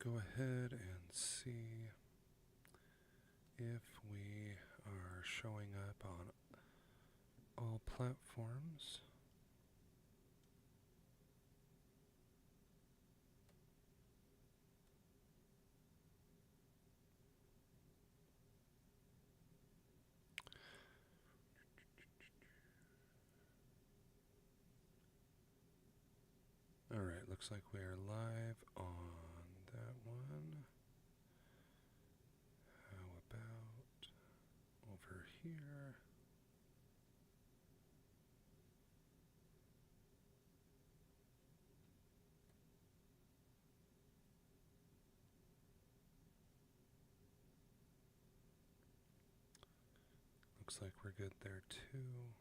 go ahead and see if we are showing up on all platforms. All right, looks like we are live on that one. How about over here? Looks like we're good there too.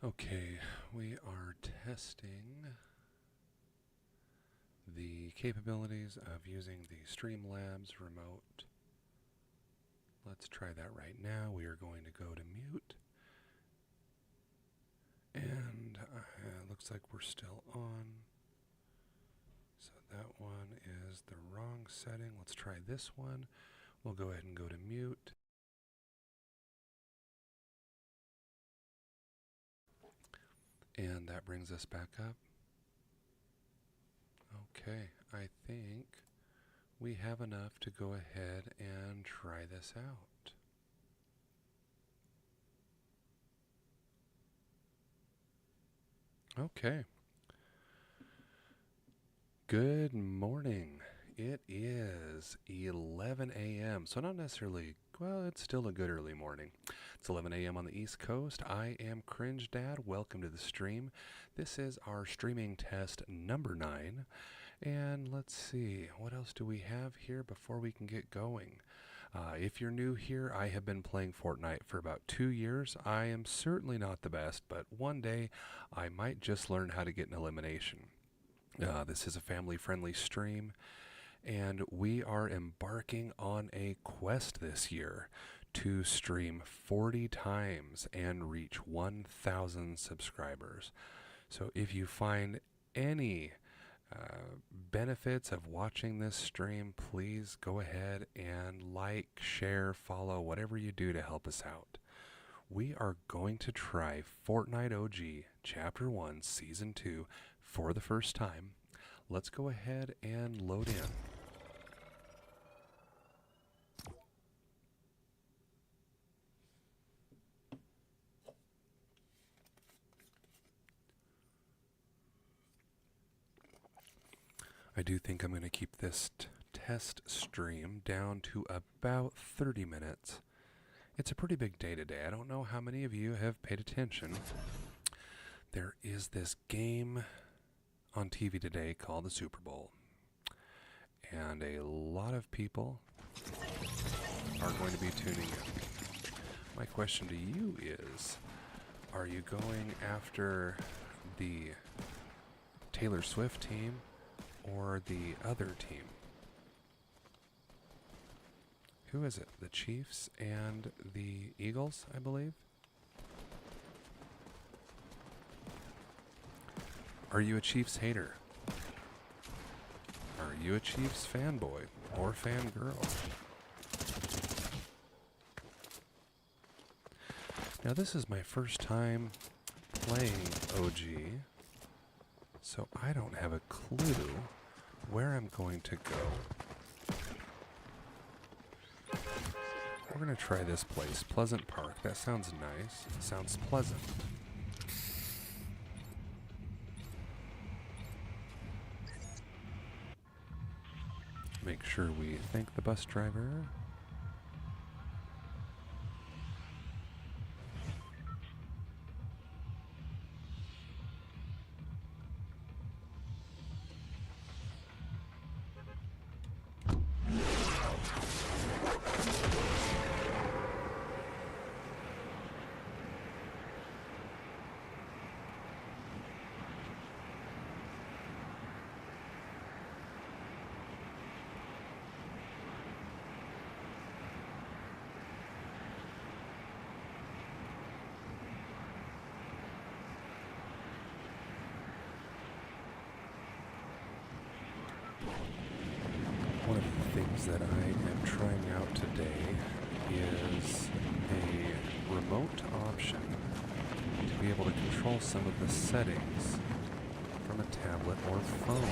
Okay, we are testing the capabilities of using the Streamlabs remote. Let's try that right now. We are going to go to mute. And looks like we're still on. So that one is the wrong setting. Let's try this one. We'll go ahead and go to mute. And that brings us back up. Okay, I think we have enough to go ahead and try this out. Okay. Good morning. It is 11 a.m. So not necessarily, well, it's still a good early morning. It's 11 a.m. on the East Coast. I am Cringe Dad. Welcome to the stream. This is our streaming test number 9. And let's see, what else do we have here before we can get going? If you're new here, I have been playing Fortnite for about 2 years. I am certainly not the best, but one day I might just learn how to get an elimination. This is a family-friendly stream, and we are embarking on a quest this year to stream 40 times and reach 1,000 subscribers. So if you find any benefits of watching this stream, please go ahead and like, share, follow, whatever you do to help us out. We are going to try Fortnite OG Chapter 1 Season 2 for the first time. Let's go ahead and load in. I do think I'm going to keep this test stream down to about 30 minutes. It's a pretty big day today. I don't know how many of you have paid attention. There is this game on TV today called the Super Bowl. And a lot of people are going to be tuning in. My question to you is, are you going after the Taylor Swift team or the other team? Who is it? The Chiefs and the Eagles, I believe? Are you a Chiefs hater? Are you a Chiefs fanboy or fangirl? Now this is my first time playing OG, so I don't have a clue where I'm going to go. We're going to try this place, Pleasant Park. That sounds nice. Sounds pleasant. Make sure we thank the bus driver. is that I am trying out today is a remote option to be able to control some of the settings from a tablet or phone.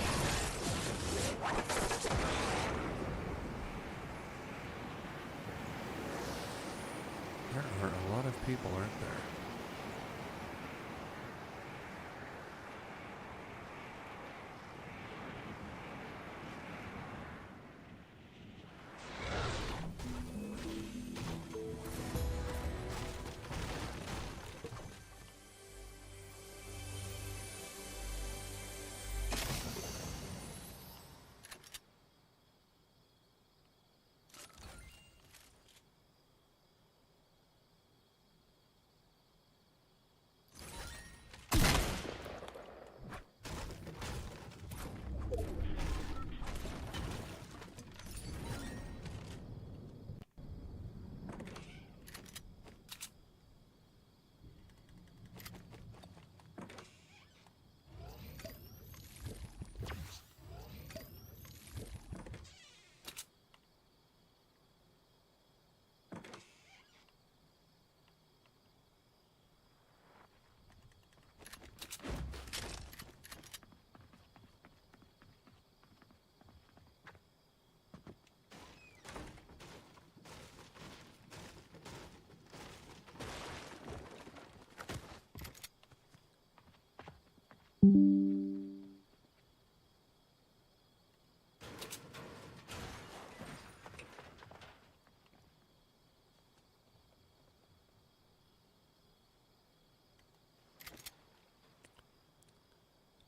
There are a lot of people, aren't there?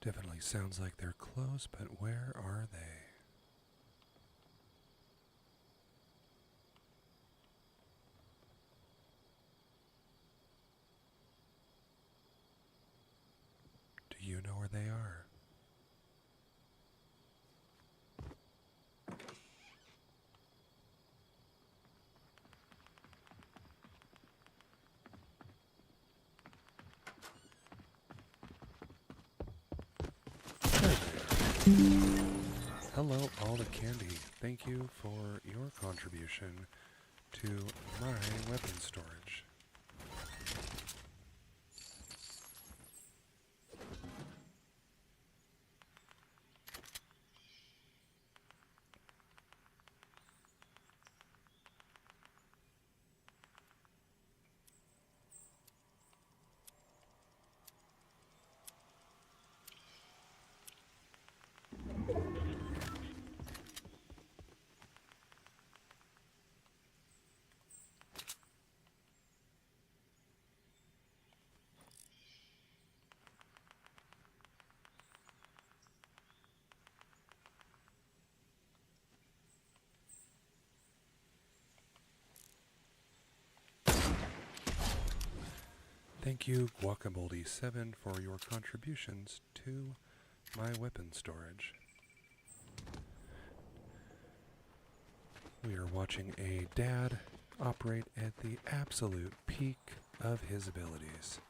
Definitely sounds like they're close, but where are they? Do you know where they are? There they are. Hello, all the candy. Thank you for your contribution to my weapon storage. Thank you, Guacamole7, for your contributions to my weapon storage. We are watching a dad operate at the absolute peak of his abilities.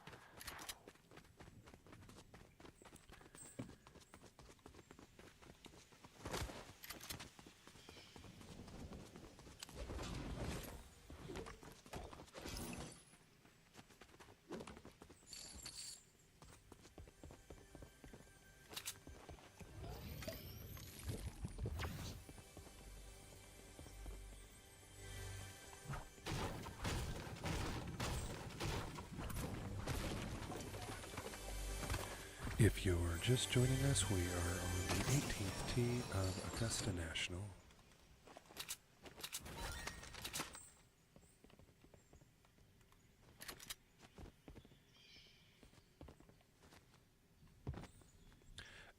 If you're just joining us, we are on the 18th tee of Augusta National.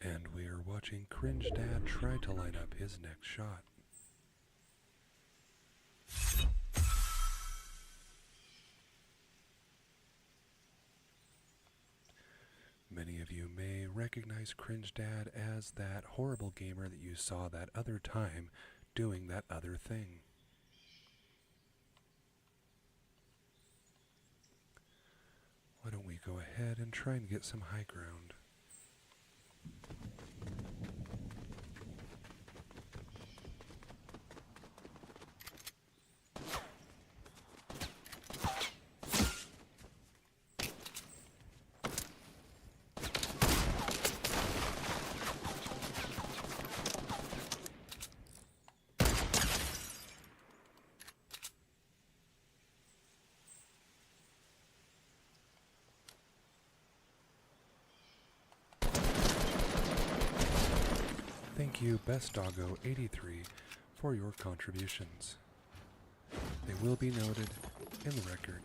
And we are watching Cringe Dad try to line up his next shot. Many of you may recognize Cringe Dad as that horrible gamer that you saw that other time doing that other thing. Why don't we go ahead and try and get some high ground? Thank you, Best Doggo 83, for your contributions. They will be noted in the record.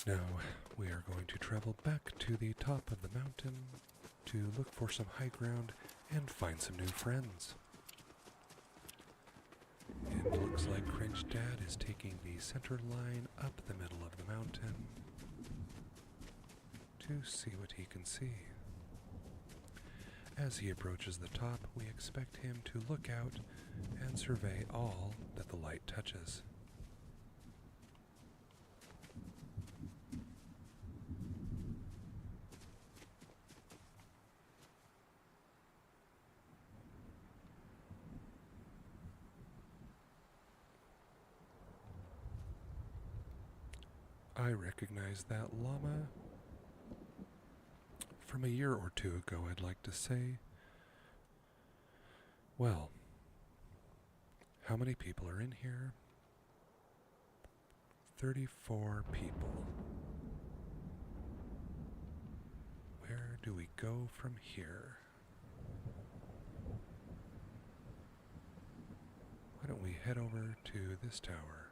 Now, we are going to travel back to the top of the mountain to look for some high ground and find some new friends. It looks like Cringe Dad is taking the center line up the middle of the mountain to see what he can see. As he approaches the top, we expect him to look out and survey all that the light touches. I recognize that llama from a year or two ago, I'd like to say. Well, how many people are in here? 34 people. Where do we go from here? Why don't we head over to this tower?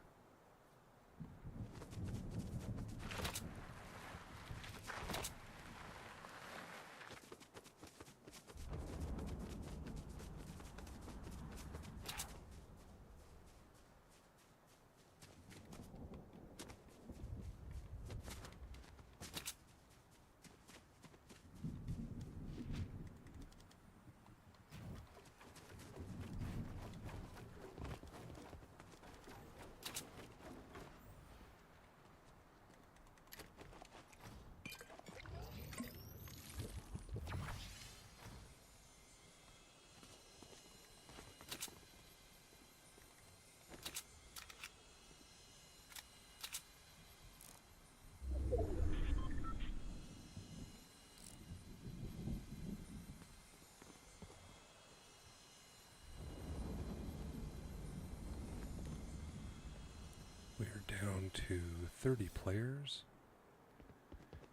We're down to 30 players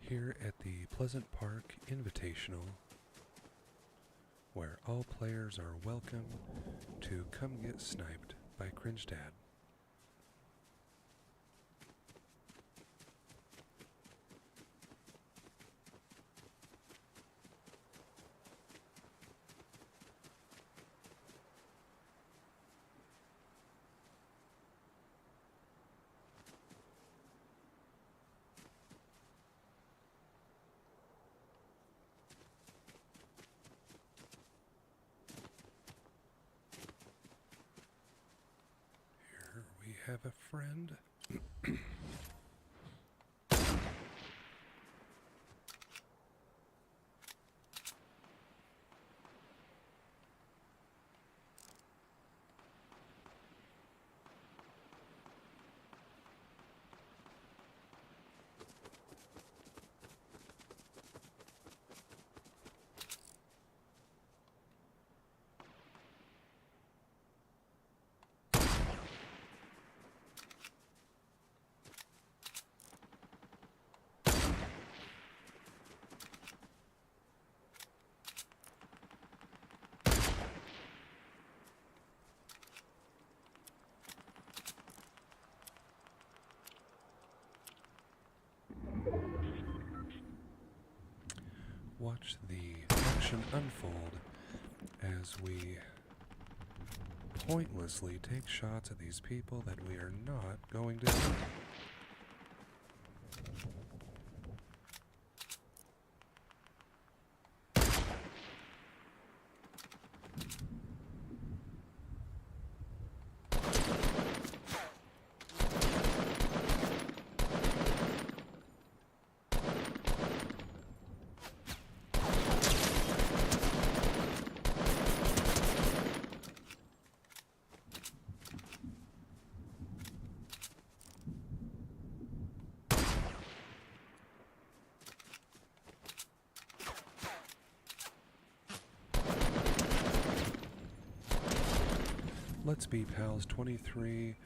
here at the Pleasant Park Invitational, where all players are welcome to come get sniped by Cringe Dad. We have a friend. Watch the action unfold as we pointlessly take shots at these people that we are not going to hit. Let's Be Pals 23.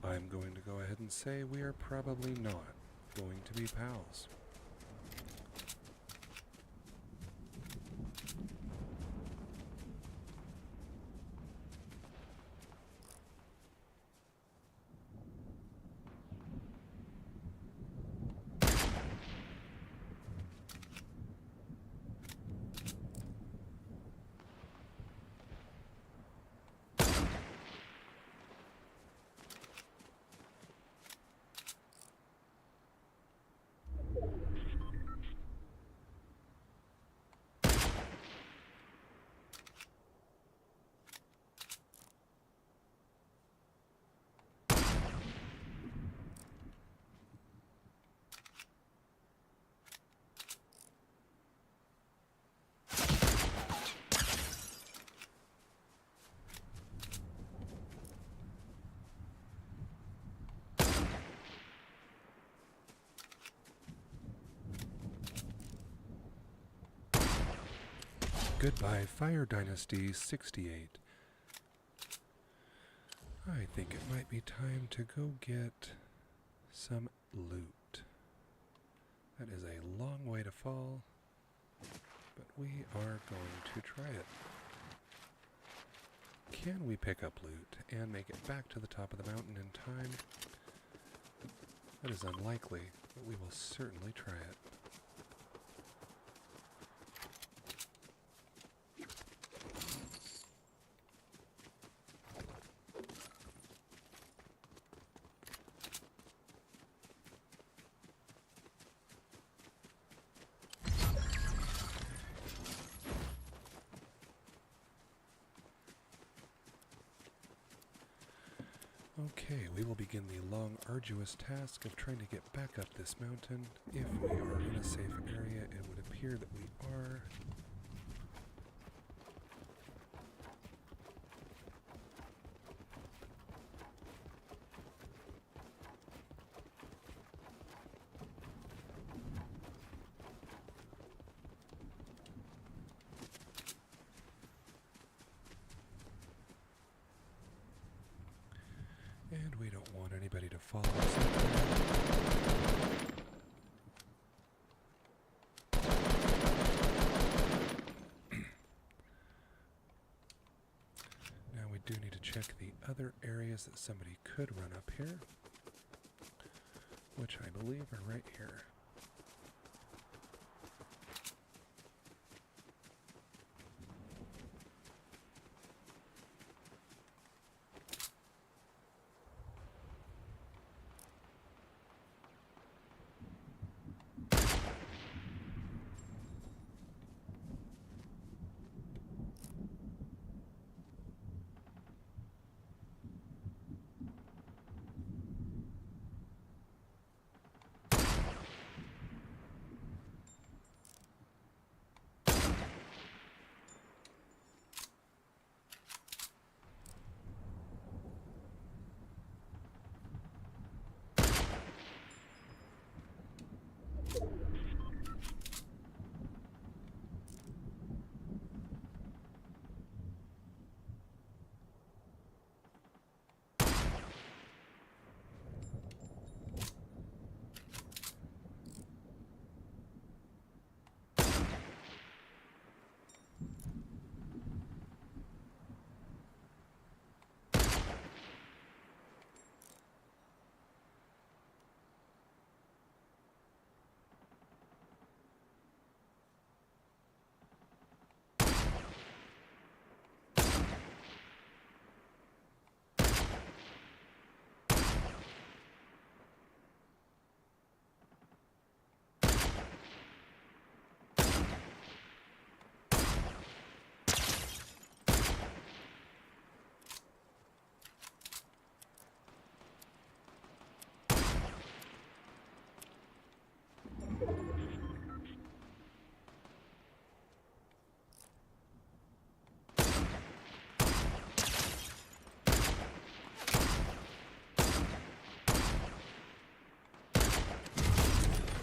I'm going to go ahead and say we are probably not going to be pals. Goodbye, Fire Dynasty 68. I think it might be time to go get some loot. That is a long way to fall, but we are going to try it. Can we pick up loot and make it back to the top of the mountain in time? That is unlikely, but we will certainly try it. Okay, we will begin the long, arduous task of trying to get back up this mountain. If we are in a safe area, it would appear that we are. And we don't want anybody to follow us up there. Now we do need to check the other areas that somebody could run up here, which I believe are right here.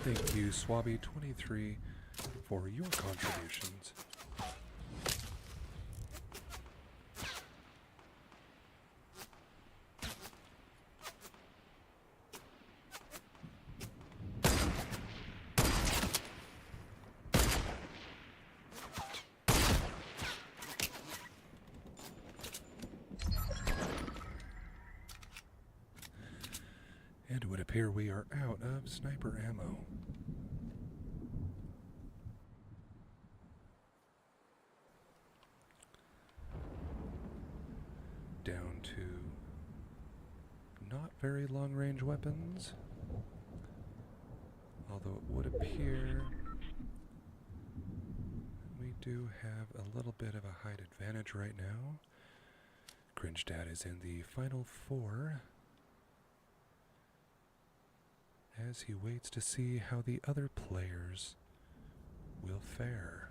Thank you, Swabby23, for your contributions. And it would appear we are out of sniper ammo. Down to not very long-range weapons. Although it would appear we do have a little bit of a height advantage right now. Cringe Dad is in the final 4 as he waits to see how the other players will fare.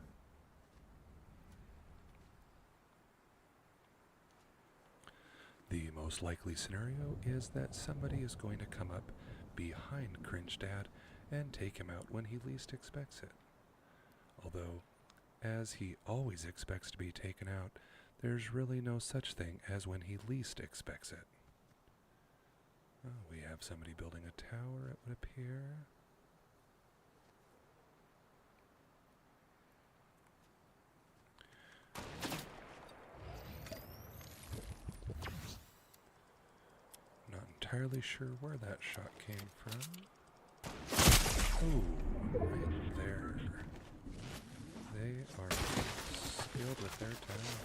The most likely scenario is that somebody is going to come up behind Cringe Dad and take him out when he least expects it. Although, as he always expects to be taken out, there's really no such thing as when he least expects it. Oh, we have somebody building a tower, it would appear. Not entirely sure where that shot came from. Oh, right there. They are skilled with their tower.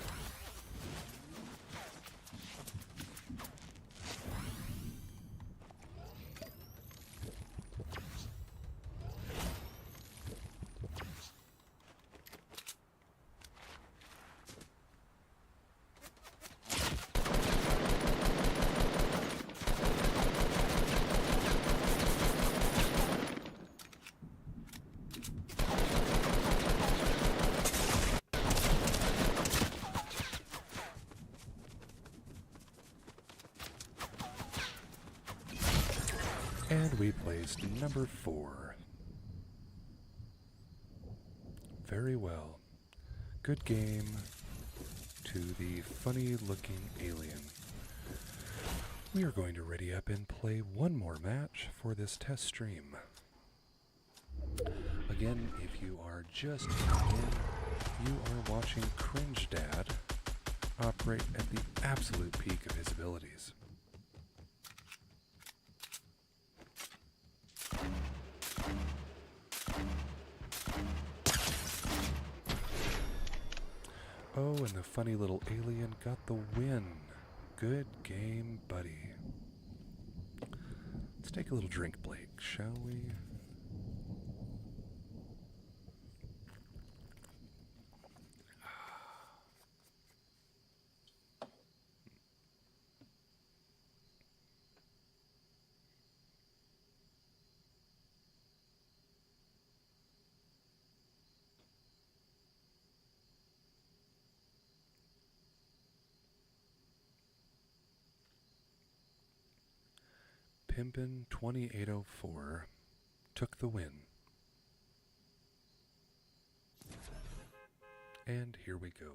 And we placed number 4. Very well. Good game to the funny-looking alien. We are going to ready up and play one more match for this test stream. Again, if you are just tuning in, you are watching Cringe Dad operate at the absolute peak of his abilities. Oh, and the funny little alien got the win. Good game, buddy. Let's take a little drink break, shall we? Pimpin' 2804 took the win. And here we go.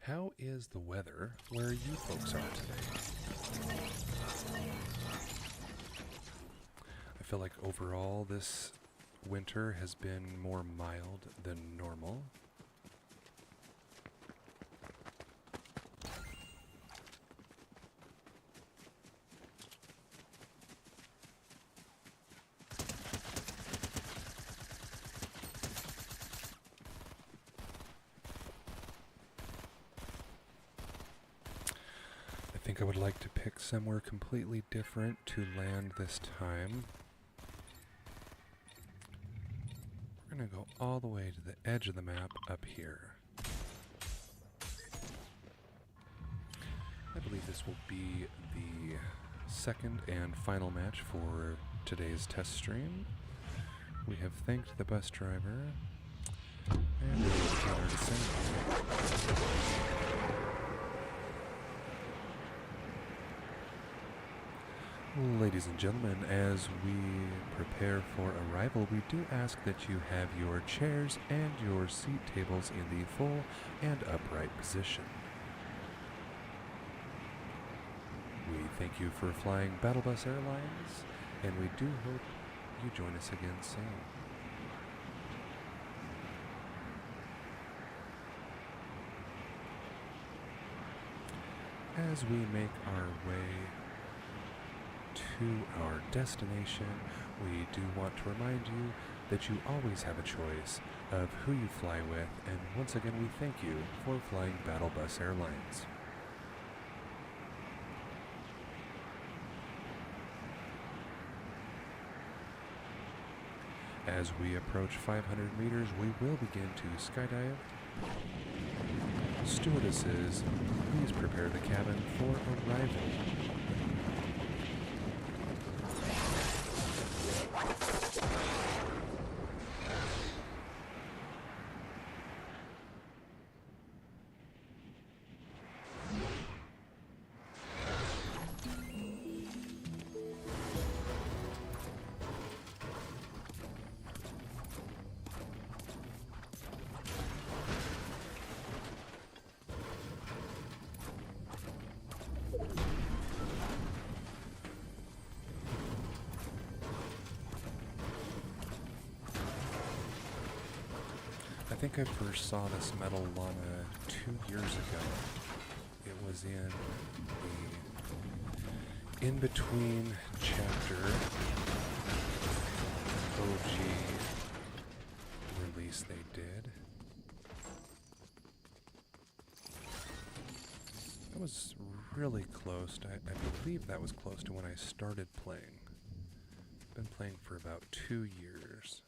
How is the weather where you folks are today? I feel like overall this winter has been more mild than normal. I think I would like to pick somewhere completely different to land this time. We're going to go all the way to the edge of the map up here. I believe this will be the second and final match for today's test stream. We have thanked the bus driver and we will begin our descent. Ladies and gentlemen, as we prepare for arrival, we do ask that you have your chairs and your seat tables in the full and upright position. We thank you for flying BattleBus Airlines, and we do hope you join us again soon. as we make our way to our destination, we do want to remind you that you always have a choice of who you fly with, and once again we thank you for flying BattleBus Airlines. As we approach 500 meters, we will begin to skydive. Stewardesses, please prepare the cabin for arrival. I think I first saw this metal llama 2 years ago. It was in the in-between chapter OG release they did. That was really close. I believe that was close to when I started playing. Been playing for about 2 years.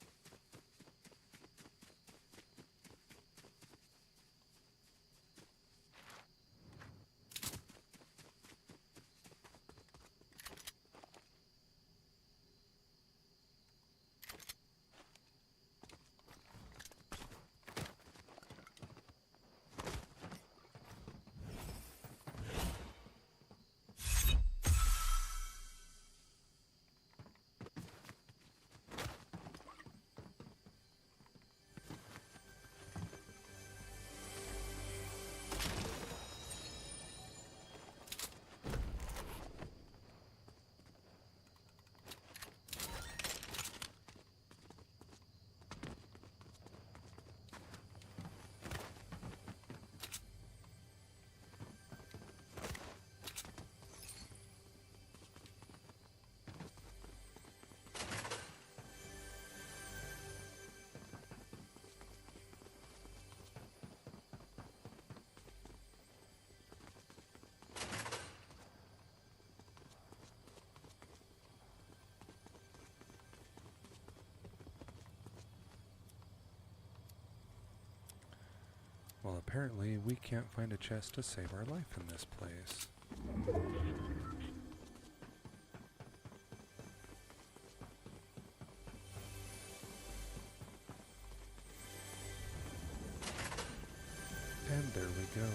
Well, apparently we can't find a chest to save our life in this place. And there we go.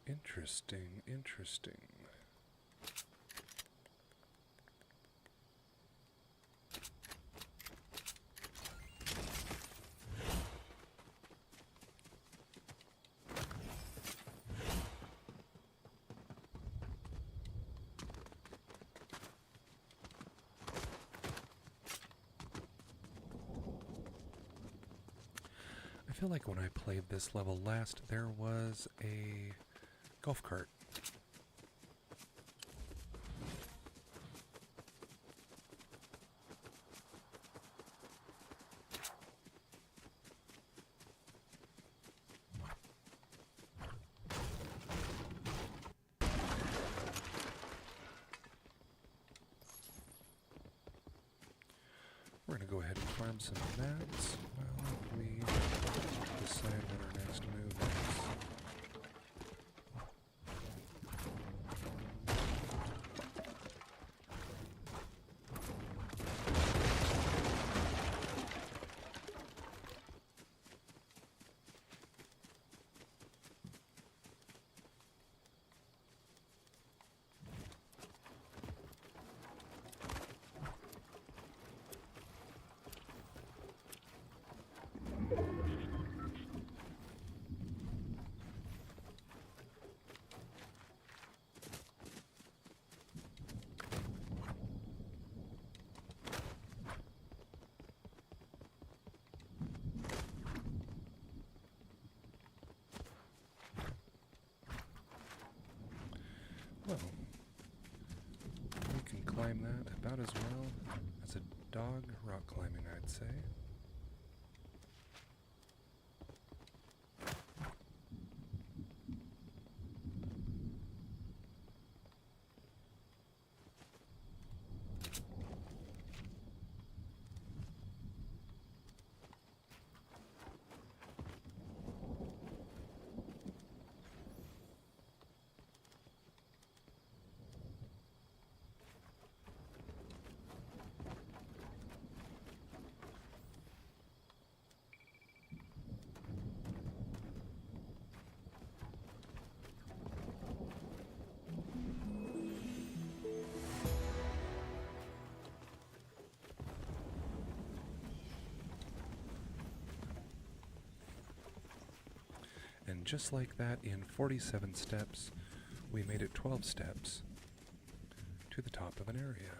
Interesting, interesting. feel like when I played this level last, there was a golf cart. We're going to go ahead and farm some mats while we decide what our next move is. Well, we can climb that about as well as a dog rock climbing, I'd say. And just like that, in 47 steps, we made it 12 steps to the top of an area.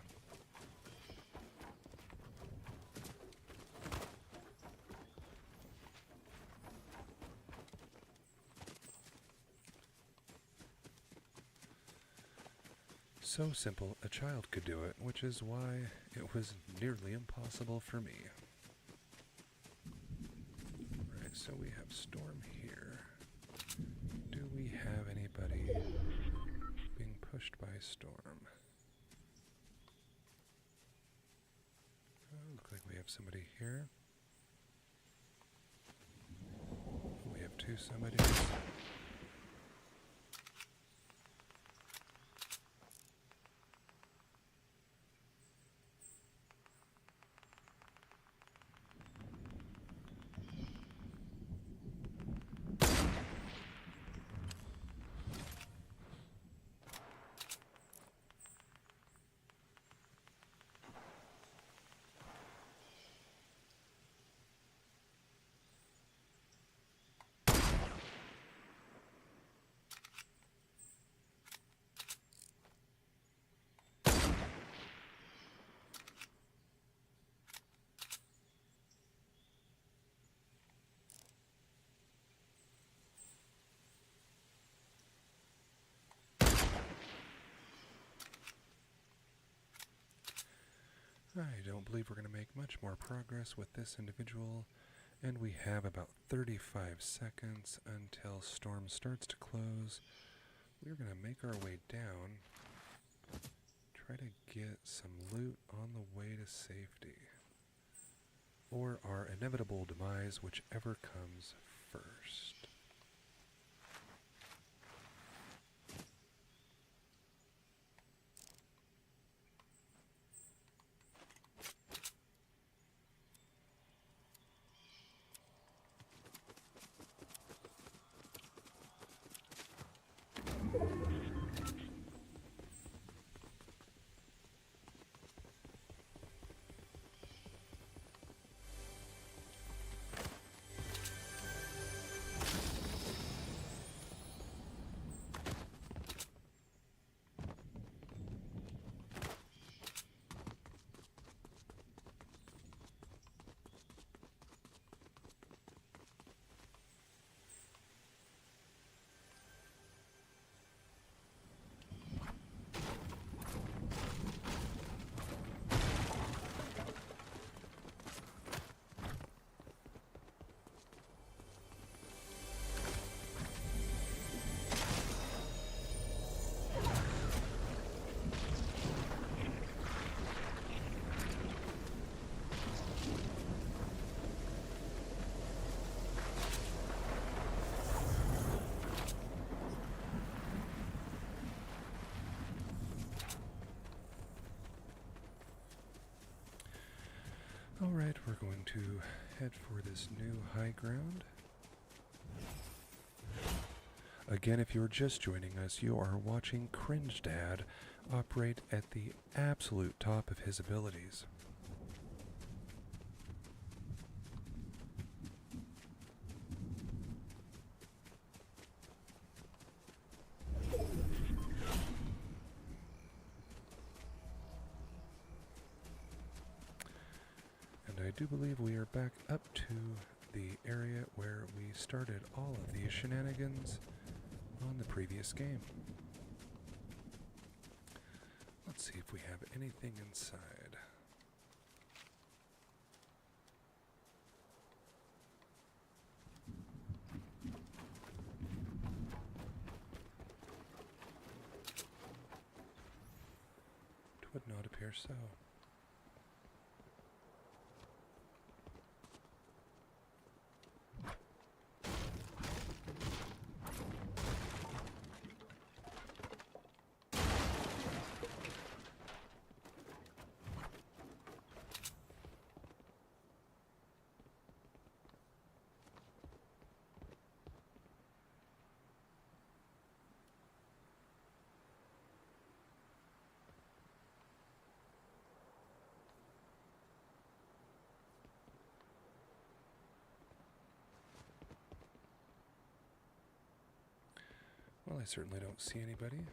So simple, a child could do it, which is why it was nearly impossible for me. Right, so we have Storm here. Do we have anybody being pushed by Storm? Oh, looks like we have somebody here. We have two somebodies. I don't believe we're going to make much more progress with this individual, and we have about 35 seconds until Storm starts to close. We're going to make our way down, try to get some loot on the way to safety, or our inevitable demise, whichever comes first. Alright, we're going to head for this new high ground. Again, if you're just joining us, you are watching Cringe Dad operate at the absolute top of his abilities. And I do believe we are back up to the area where we started all of these shenanigans on the previous game. Let's see if we have anything inside. It would not appear so. Well, I certainly don't see anybody.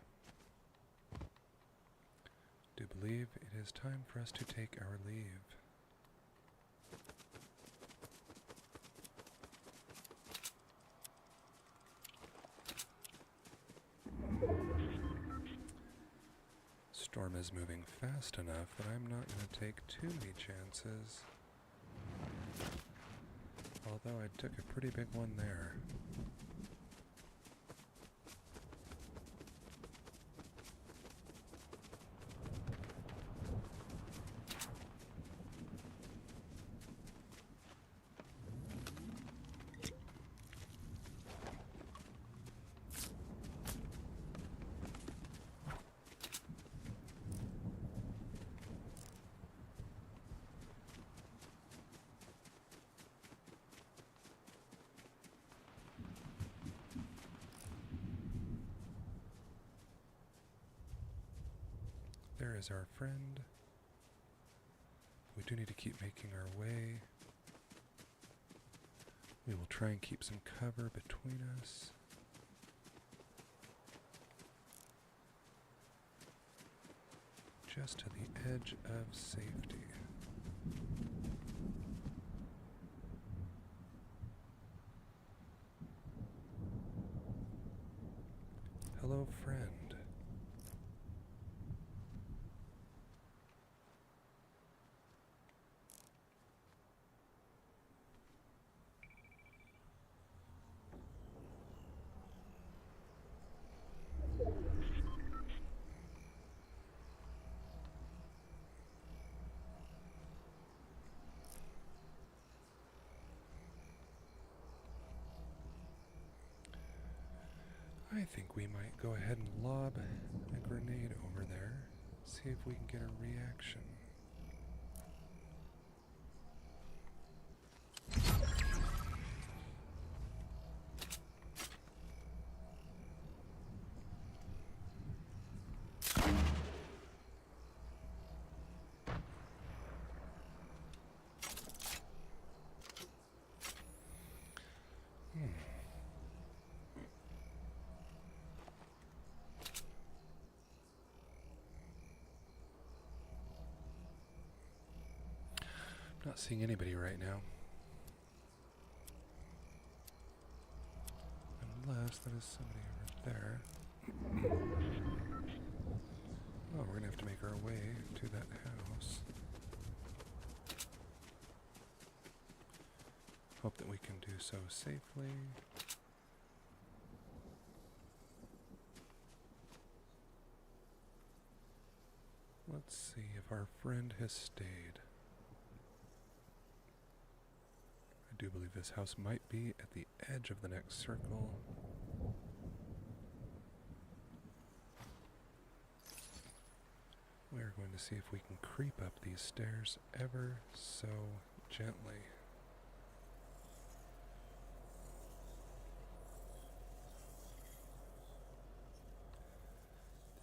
Do believe it is time for us to take our leave. Storm is moving fast enough that I'm not going to take too many chances. Although I took a pretty big one there. There is our friend. We do need to keep making our way. We will try and keep some cover between us. Just to the edge of safety. Hello, friend. I think we might go ahead and lob a grenade over there, see if we can get a reaction. Not seeing anybody right now. Unless that is somebody over there. Oh, we're gonna have to make our way to that house. Hope that we can do so safely. Let's see if our friend has stayed. I do believe this house might be at the edge of the next circle. We're going to see if we can creep up these stairs ever so gently.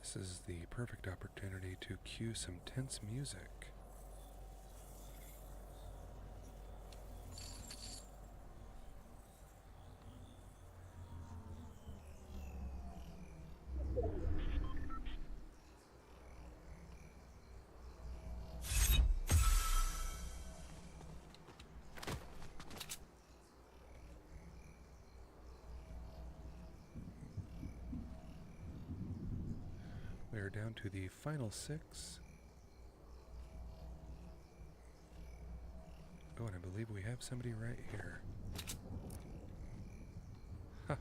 This is the perfect opportunity to cue some tense music. We are down to the final 6. Oh, and I believe we have somebody right here. Ha!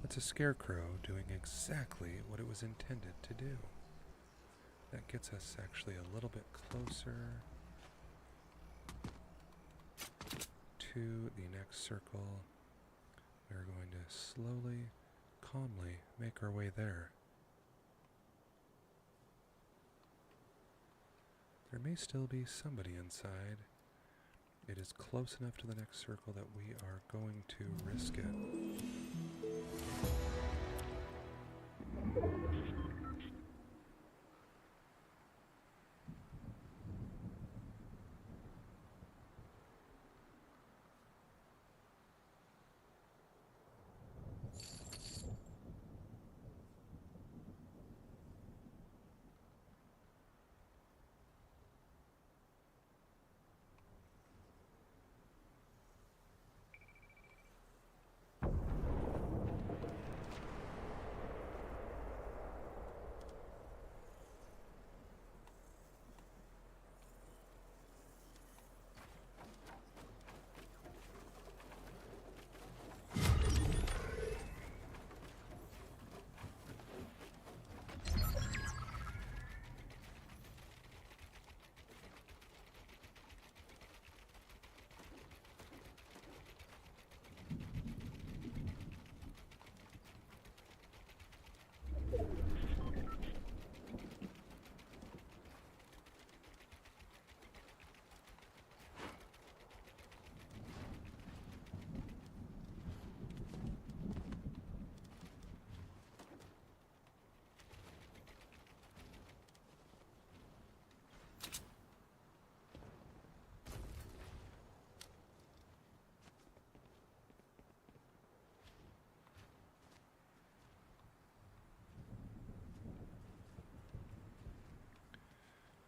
That's a scarecrow doing exactly what it was intended to do. That gets us actually a little bit closer to the next circle. We're going to slowly, calmly make our way there. There may still be somebody inside. It is close enough to the next circle that we are going to risk it.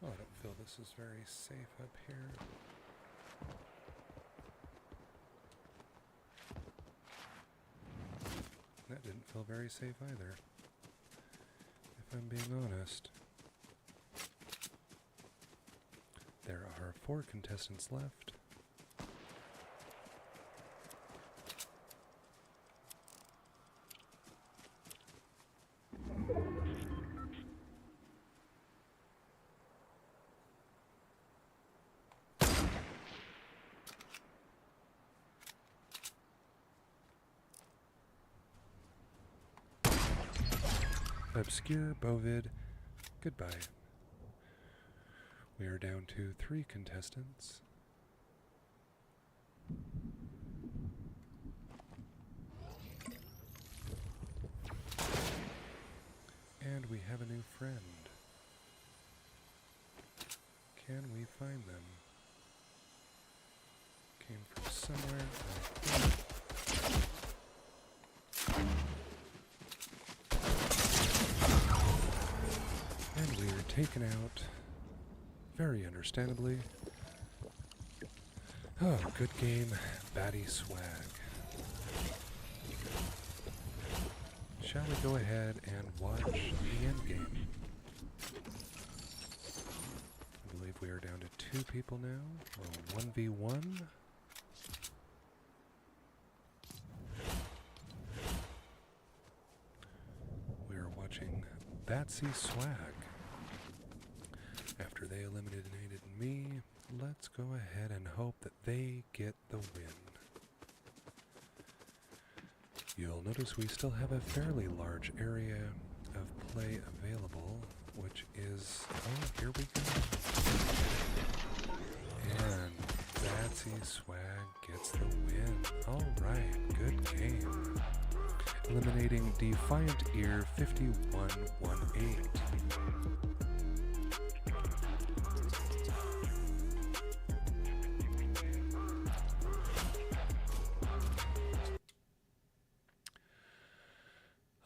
Oh, I don't feel this is very safe up here. That didn't feel very safe either, if I'm being honest. There are 4 contestants left. Obscure Bovid, goodbye. We are down to 3 contestants. And we have a new friend. Can we find them? Came from somewhere. And we are taken out, very understandably. Oh, good game, baddie swag. Shall we go ahead and watch the end game? I believe we are down to 2 people now. Well, 1v1. We are watching Batsy Swag. After they eliminated me, let's go ahead and hope that they get the win. You'll notice we still have a fairly large area of play available, which is, oh, here we go. And Batsy Swag gets the win. Alright, good game. Eliminating Defiant Ear 5118.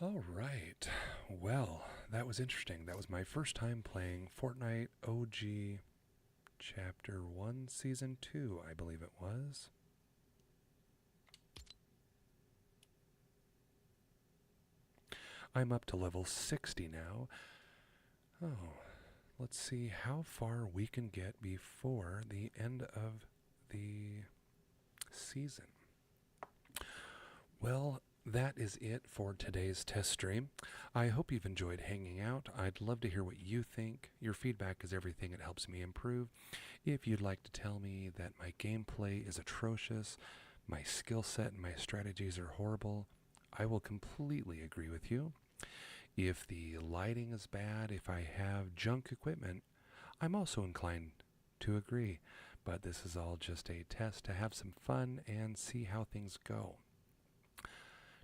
Alright, well, that was interesting. That was my first time playing Fortnite OG Chapter 1, Season 2, I believe it was. I'm up to level 60 now. Oh, let's see how far we can get before the end of the season. Well, that is it for today's test stream. I hope you've enjoyed hanging out. I'd love to hear what you think. Your feedback is everything. It helps me improve. If you'd like to tell me that my gameplay is atrocious, my skill set and my strategies are horrible, I will completely agree with you. If the lighting is bad, if I have junk equipment, I'm also inclined to agree. But this is all just a test to have some fun and see how things go.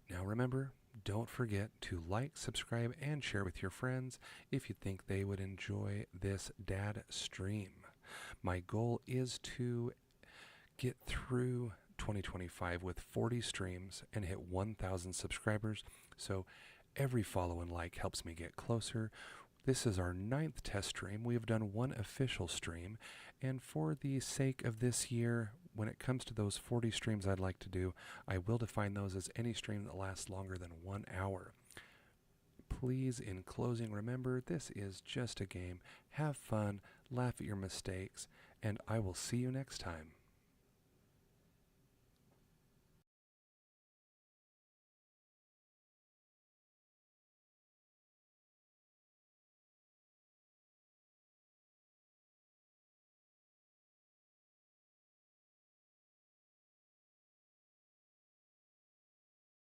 Now remember, don't forget to like, subscribe, and share with your friends if you think they would enjoy this dad stream. My goal is to get through 2025 with 40 streams and hit 1,000 subscribers. So every follow and like helps me get closer. This is our 9th test stream. We have done one official stream, and for the sake of this year, when it comes to those 40 streams I'd like to do, I will define those as any stream that lasts longer than 1 hour. Please, in closing, remember this is just a game. Have fun, laugh at your mistakes, and I will see you next time.